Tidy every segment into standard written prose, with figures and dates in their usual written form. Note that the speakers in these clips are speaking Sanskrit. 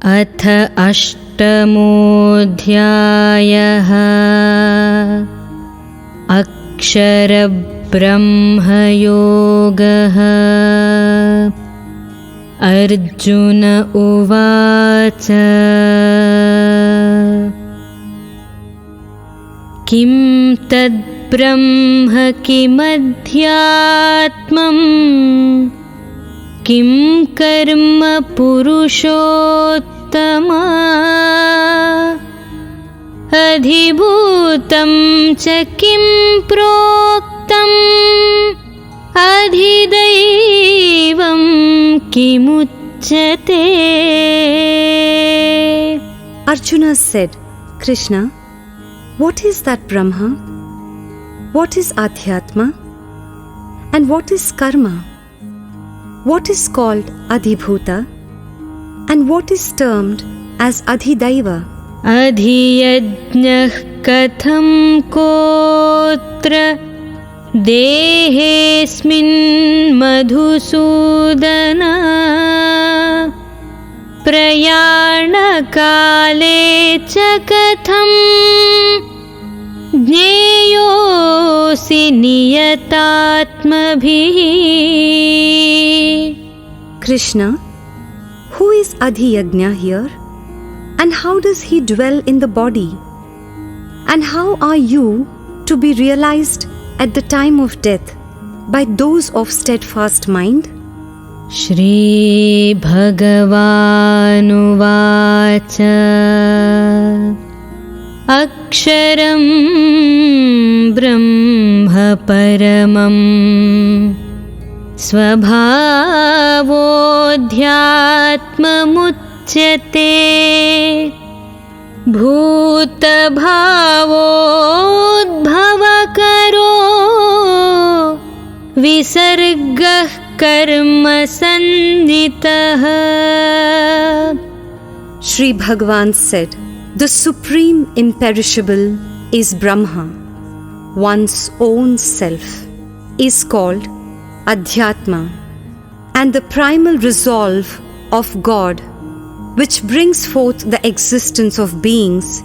अथ अष्टमोऽध्यायः। अक्षरब्रह्मयोगः। अर्जुन उवाच किं तद्ब्रह्म किमध्यात्मम् किं कर्म पुरुषोत्तमा अधिभूतं च किं प्रोक्तम् अधिदैवं किमुच्यते? Arjuna said, Krishna, what is that Brahma? What is Adhyatma? And what is Karma? What is called Adhibhuta? And what is termed as Adhidaiva? अधियज्ञः कथं कोत्र देहेऽस्मिन् मधुसूदन प्रयाणकाले च कथं ज्ञेयोऽसि नियतात्मभिः? Krishna, who is Adhiyajna here? And how does he dwell in the body? And how are you to be realized at the time of death by those of steadfast mind? Shri Bhagavanuvāca Aksharam Brahma Paramam Svabhāvodhyātmamuchyate Bhūtabhāvodbhavakaro Visargah Karma Sanditaha. Shri Bhagavan said, the supreme imperishable is Brahma. One's own self is called Adhyatma, and the primal resolve of God, which brings forth the existence of beings,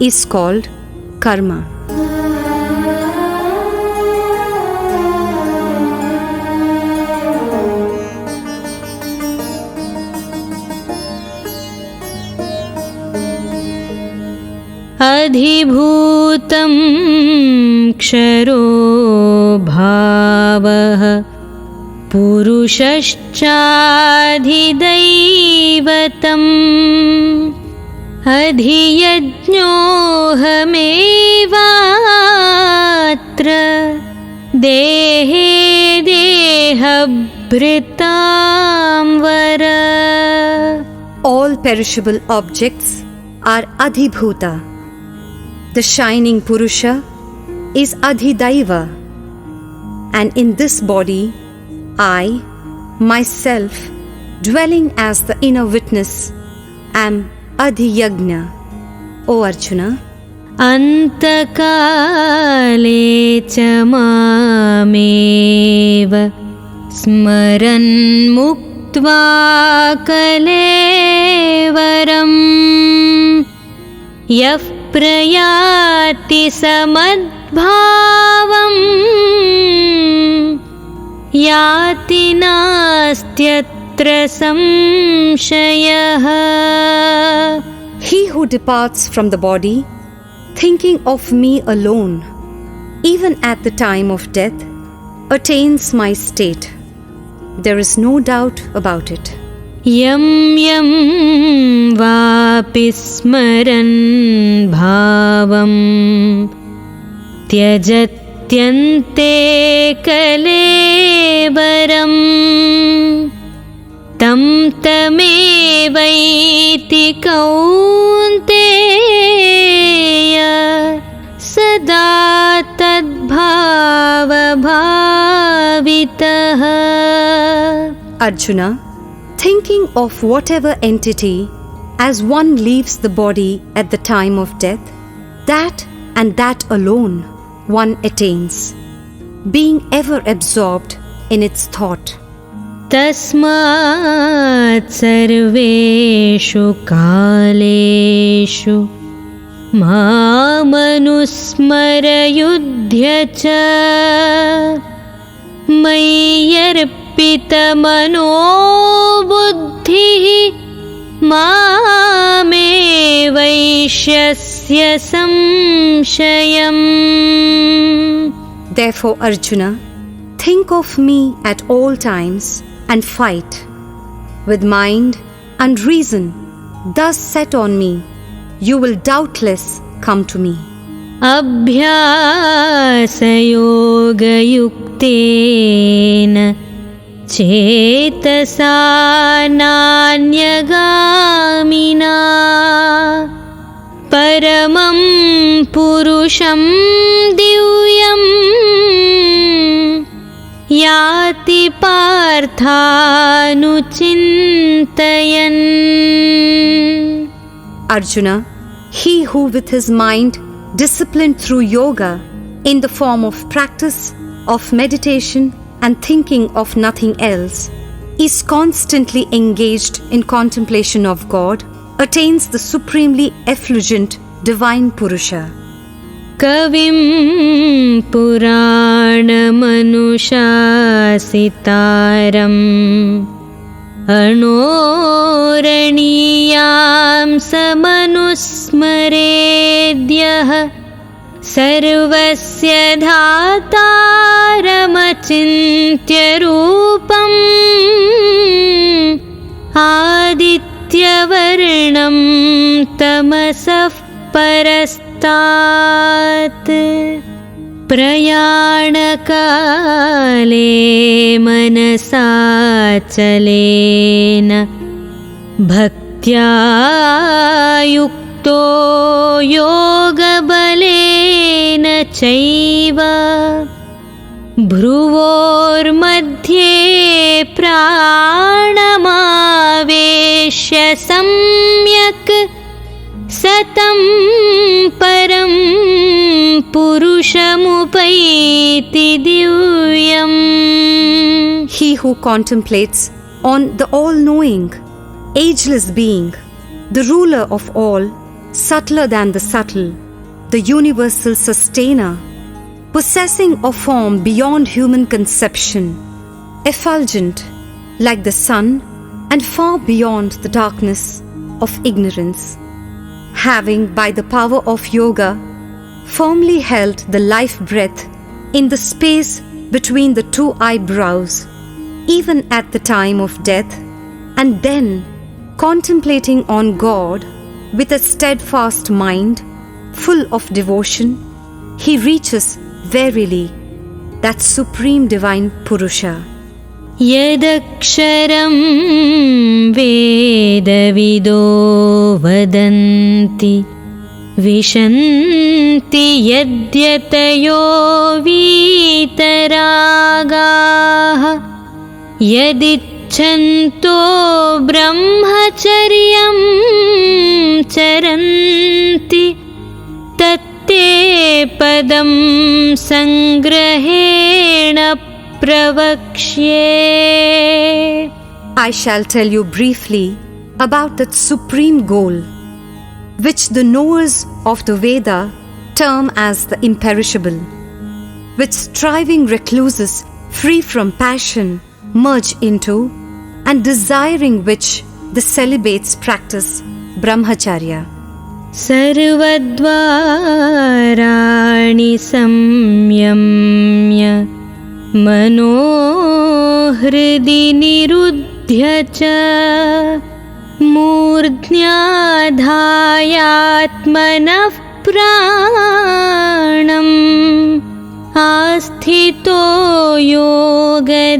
is called Karma. अधिभूतं क्षरो भावः पुरुषश्चाधिदैवतम् अधियज्ञोऽहमेवात्र देहे देहभृतां वर. All perishable objects are Adhibhuta. The shining Purusha is Adhidaiva, and in this body, I, myself, dwelling as the inner witness, am Adhiyajna. O Arjuna, Antakale cha māmev smaran muktva kalevaram yah प्रयाति समद्भावम् याति नास्त्यत्र संशयः. he who departs from the body, thinking of me alone, even at the time of death, attains my state. There is no doubt about it. यं यं वापि स्मरन् भावं त्यजत्यन्ते कलेवरं तं तमेवैति कौन्तेय सदा तद्भावभावितः. Arjuna, thinking of whatever entity as one leaves the body at the time of death, that and that alone one attains, being ever absorbed in its thought. तस्मात् सर्वेषु कालेषु मामनुस्मरयुध्य च मय्यर्पितमनो बुद्धिः मामे वैष्यस्य संशयम्. Therefore, Arjuna, think of me at all times and fight. With mind and reason thus set on me, you will doubtless come to me. अभ्यासयोगयुक्तेन चेतसा नान्यगामिना परमं पुरुषं दिव्यम् याति पार्थानुचिन्तयन्. Arjuna, he who with his mind disciplined through yoga in the form of practice of meditation and thinking of nothing else is constantly engaged in contemplation of God, attains the supremely effulgent divine Purusha. कविं पुराणमनुशासितारम् अणोरणीयां समनुस्मरेद्यः सर्वस्य धातारमचिन्त्य रूपम् आदित्यवर्णं तमसः परस्तात्. प्रयाणकाले मनसाचलेन भक्त्या युक्तो योगबलेन चैव भ्रुवोर्मध्ये प्राणमावेश्य सम्यक् सतं परं पुरुषमुपैति दिव्यम्. He who contemplates on the all-knowing, ageless being, the ruler of all, subtler than the subtle, the universal sustainer, possessing a form beyond human conception, effulgent like the sun and far beyond the darkness of ignorance, having by the power of yoga firmly held the life breath in the space between the two eyebrows, even at the time of death, and then contemplating on God with a steadfast mind full of devotion, he reaches verily that supreme divine Purusha. यदक्षरं वेदविदो वदन्ति विशन्ति यद्यतयो वीतरागाः यदिच्छन्तो ब्रह्मचर्यं चरन्ति तत्ते पदं संग्रहेण प्रवक्ष्ये. I shall tell you briefly about that supreme goal, which the knowers of the Veda term as the imperishable, which striving recluses free from passion merge into, and desiring which the celibates practice brahmacharya. सर्वद्वाराणि संयम्य मनोहृदि निरुध्य च मूर्ध्याधायात्मनः प्राणम् आस्थितो योगधारणाम्.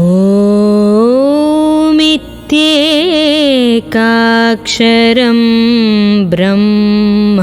ओमित्येकाक्षरं ब्रह्म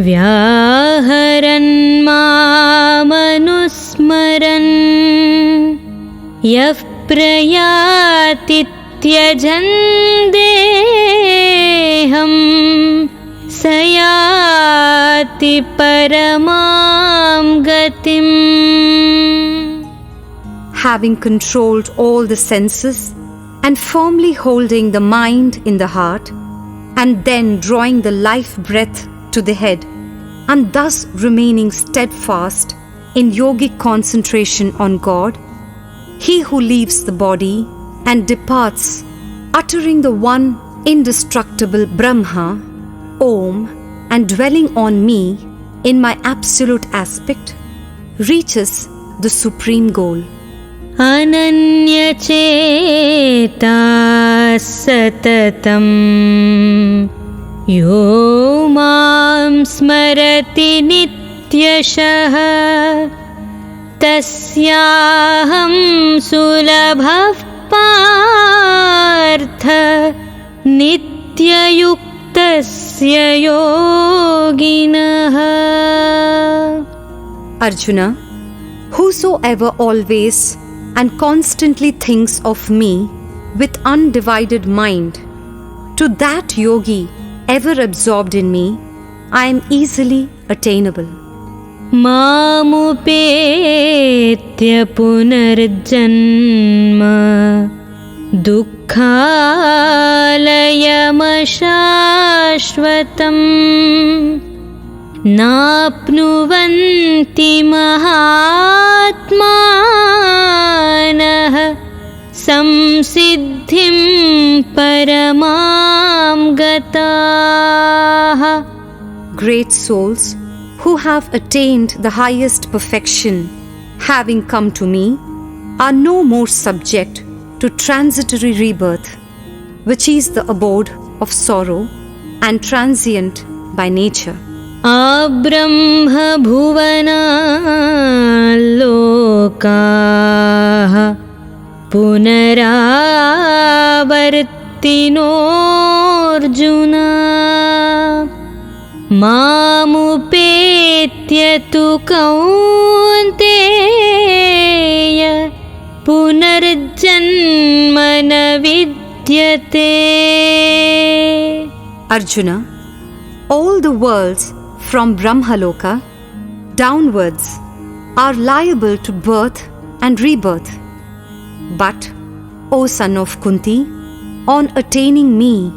व्याहरन् मामनुस्मरन् यः प्रयाति त्यजन् देहं स याति परमां गतिम्. having controlled all the senses and firmly holding the mind in the heart, and then drawing the life breath to the head, and thus remaining steadfast in yogic concentration on God, he who leaves the body and departs, uttering the one indestructible Brahma, Om, and dwelling on me in my absolute aspect, reaches the supreme goal. अनन्यचेता सततं यो मां स्मरति नित्यशः तस्याहं सुलभः पार्थ नित्ययुक्तस्य योगिनः. Arjuna, whosoever always and constantly thinks of me with undivided mind, to that yogi ever absorbed in me, I am easily attainable. मामुपेत्य पुनर्जन्म दुःखालयमशाश्वतम् नाप्नुवन्ति महात्मानः संसिद्धिं परमां गताः. Great souls who have attained the highest perfection, having come to me, are no more subject to transitory rebirth, which is the abode of sorrow and transient by nature. आब्रह्मभुवनाल्लोकाः पुनरावर्तिनोऽर्जुन मामुपेत्य तु कौन्तेय पुनर्जन्म न विद्यते. Arjuna, all the worlds from Brahmaloka downwards are liable to birth and rebirth. But, O son of Kunti, on attaining me,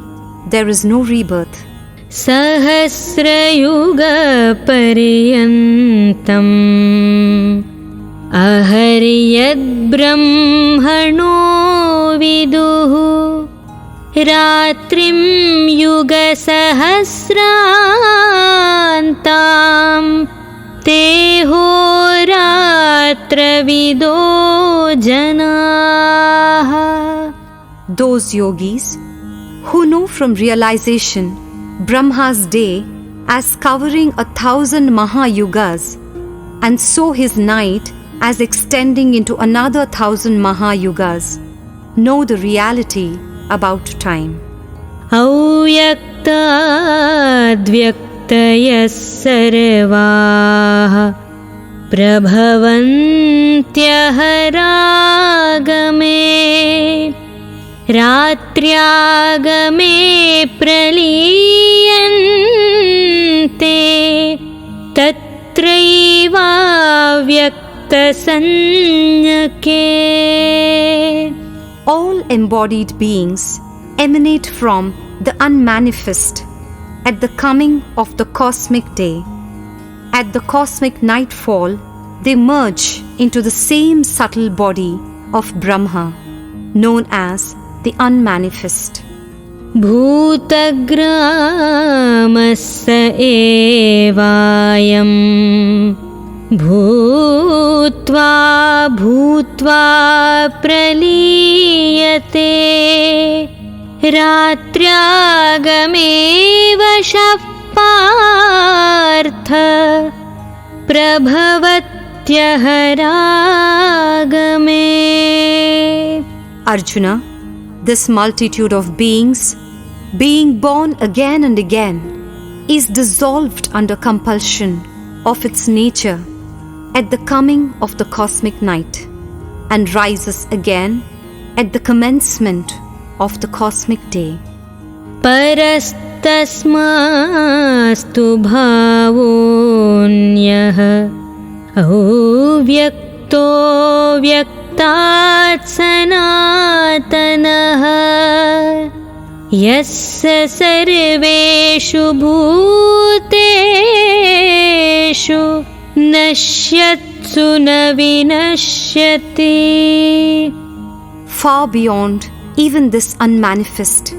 there is no rebirth. सहस्रयुगपर्यन्तम् अहर्यद्ब्रह्मणो विदुः रात्रिं युगसहस्रान्तां ते होरात्रविदो जनाः. Those yogis who know from realization Brahma's day as covering 1,000 Mahayugas, and so his night as extending into another 1,000 Mahayugas, know the reality about time. अव्यक्ताद्व्यक्तयः सर्वाः प्रभवन्त्यहरागमे रात्र्यागमे प्रलीयन्ते तत्रैवाव्यक्तसंज्ञके. All embodied beings emanate from the unmanifest at the coming of the cosmic day. At the cosmic nightfall, they merge into the same subtle body of Brahma, known as the unmanifest. भूतग्रामस्य एवायं भूत्वा भूत्वा प्रलीयते रात्र्यागमे वशः Partha प्रभवत्यहरागमे. Arjuna, this multitude of beings, being born again and again, is dissolved under compulsion of its nature at the coming of the cosmic night, and rises again at the commencement of the cosmic day. परस्तस्मास्तु भावोऽन्यः अव्यक्तो व्यक्तादीयते भूतात् सनातनः यस्य सर्वेषु भूतेषु नश्यत्सु न विनश्यति. Far beyond even this unmanifest,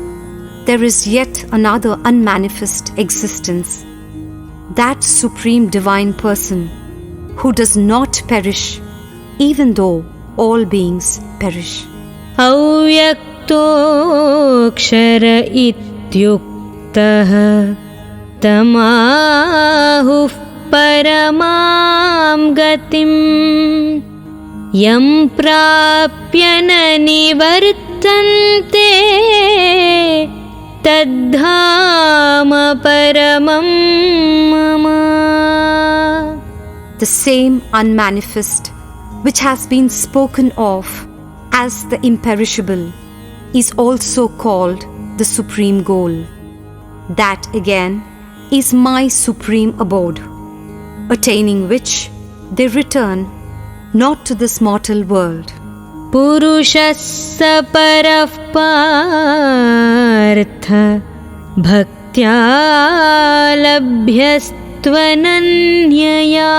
there is yet another unmanifest existence, that Supreme Divine Person who does not perish even though all beings perish. अव्यक्तोऽक्षर इत्युक्तः तमाहुः परमां गतिं यं प्राप्य न निवर्तन्ते तद्धाम परमं मम. The same unmanifest which has been spoken of as the imperishable is also called the supreme goal. That again is my supreme abode, attaining which they return not to this mortal world. पुरुषस्य परः पार्थ भक्त्या लभ्यस्त्वनन्यया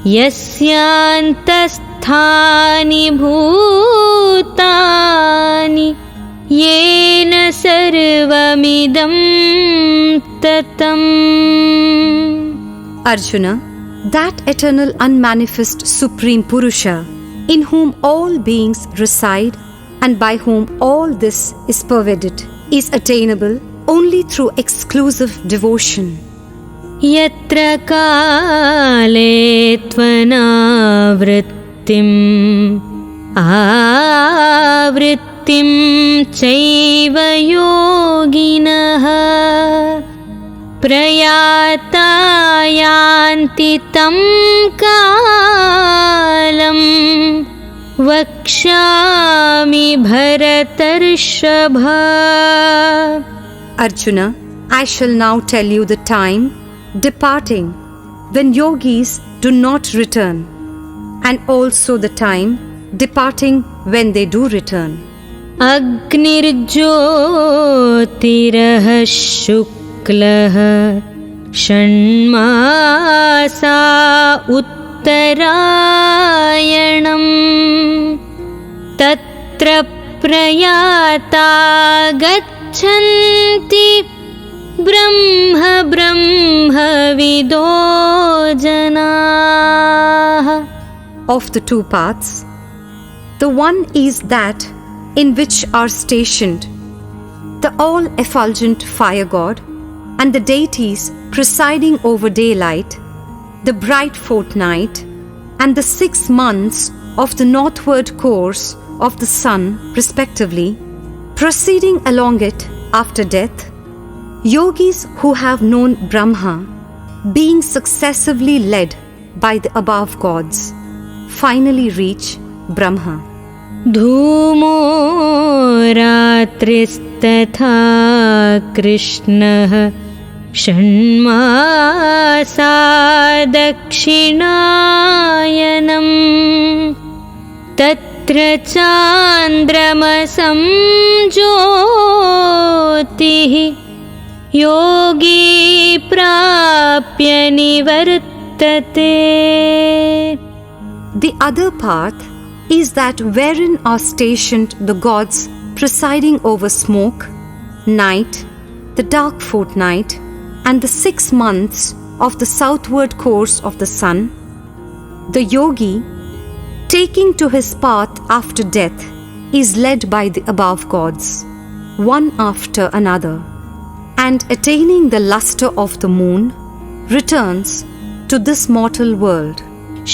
यस्यान्तस्थानि भूतानि येन सर्वमिदं ततम्. Arjuna, that eternal unmanifest Supreme Purusha, in whom all beings reside and by whom all this is pervaded, is attainable only through exclusive devotion. यत्र काले त्वनावृत्तिम् आवृत्तिं चैव योगिनः प्रयाता यान्ति तं कालं वक्ष्यामि भरतर्षभ. Arjuna, I shall now tell you the time departing when yogis do not return, and also the time departing when they do return. अग्निर्ज्योतिरः शुक्लः षण्मासा उत्तरायणम् तत्र प्रयाता गच्छन्ति ब्रह्म ब्रह्मविदो जनाः. Of the two paths, the one is that in which are stationed the all-effulgent fire god and the deities presiding over daylight, the bright fortnight, and the 6 months of the northward course of the sun, respectively, proceeding along it after death. Yogis who have known Brahma, being successively led by the above gods, finally reach Brahma. धूमो रात्रिस्तथा कृष्णः षण्मासा दक्षिणायनम् तत्र चान्द्रमसं ज्योतिः योगी प्राप्य निवर्तते. The other path is that wherein are stationed the gods presiding over smoke, night, the dark fortnight, and the 6 months of the southward course of the sun. The yogi, taking to his path after death, is led by the above gods, one after another, and attaining the luster of the moon, returns to this mortal world.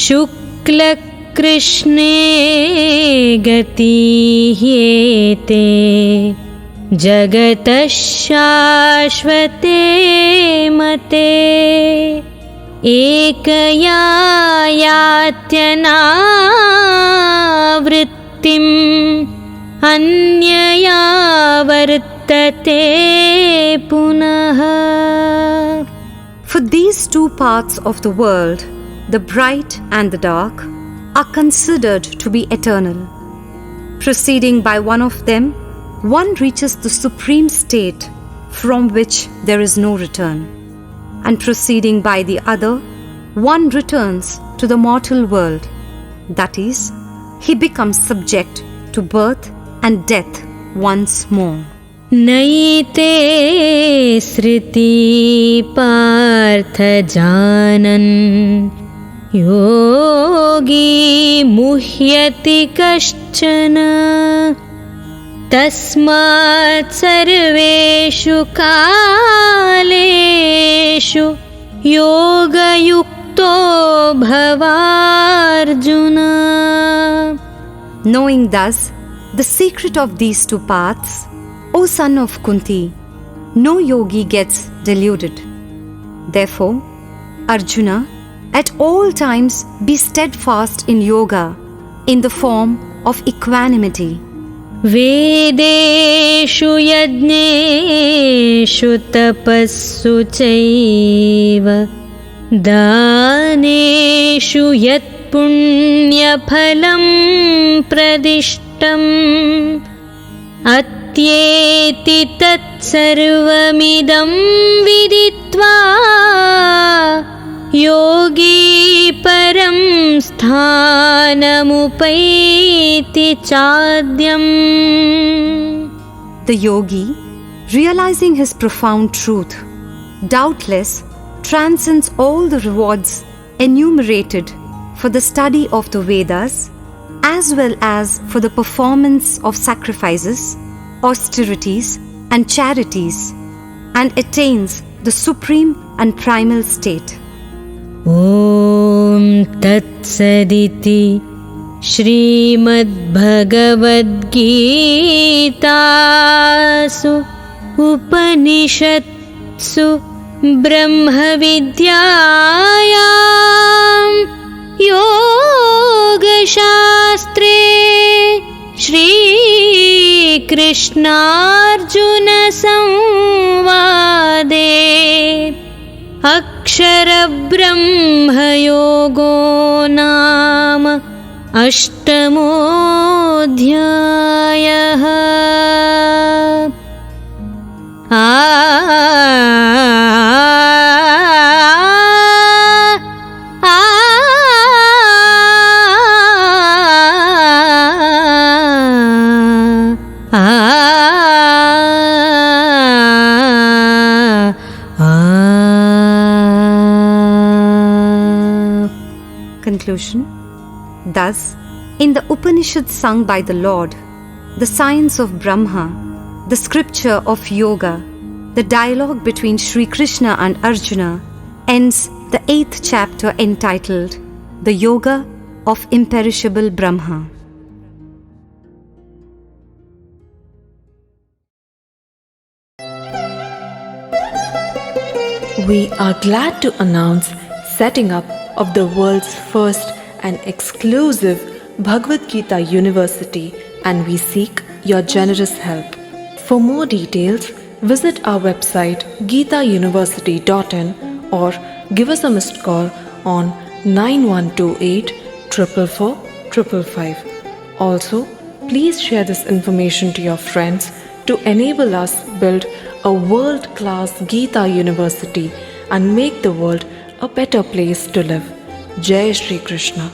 शुक्ल कृष्णे गतिह्येते जगतः शाश्वते मते एकया यात्यनावृत्तिम् अन्यया वर्तते पुनः. For these two parts of the world, the bright and the dark, are considered to be eternal. Proceeding by one of them, one reaches the supreme state from which there is no return. And proceeding by the other, one returns to the mortal world. That is, he becomes subject to birth and death once more. नैते सृति पार्थ जानन् योगी मुह्यति कश्चन तस्मात् सर्वेषु कालेषु योगयुक्तो भवार्जुन. Knowing thus the secret of these two paths, O son of Kunti, no yogi gets deluded. Therefore, Arjuna, at all times be steadfast in yoga in the form of equanimity. वेदेषु यज्ञेषु तपस्सु चैव दानेषु यत् पुण्यफलं प्रदिष्टम् अत्येति तत्सर्वमिदं विदित्वा योगी परं स्थानमुपैति चाद्यम्. The yogi, realizing his profound truth, doubtless transcends all the rewards enumerated for the study of the Vedas, as well as for the performance of sacrifices, austerities, and charities, and attains the supreme and primal state. ॐ तत्सदिति श्रीमद्भगवद्गीतासु उपनिषत्सु ब्रह्मविद्यायां योगशास्त्रे श्रीकृष्णार्जुनसंवादे अक्षरब्रह्मयोगो नाम अष्टमोऽध्यायः. Conclusion. Thus, in the Upanishad sung by the Lord, the science of Brahma, the scripture of yoga, the dialogue between Sri Krishna and Arjuna ends the 8th chapter entitled The Yoga of Imperishable Brahma. We are glad to announce setting up of the world's first and exclusive Bhagavad Gita University, and we seek your generous help. For more details, visit our website geetauniversity.in or give us a missed call on 9128 444 555. Also, please share this information to your friends to enable us build a world-class Gita University and make the world a better place to live. Jai Shri Krishna.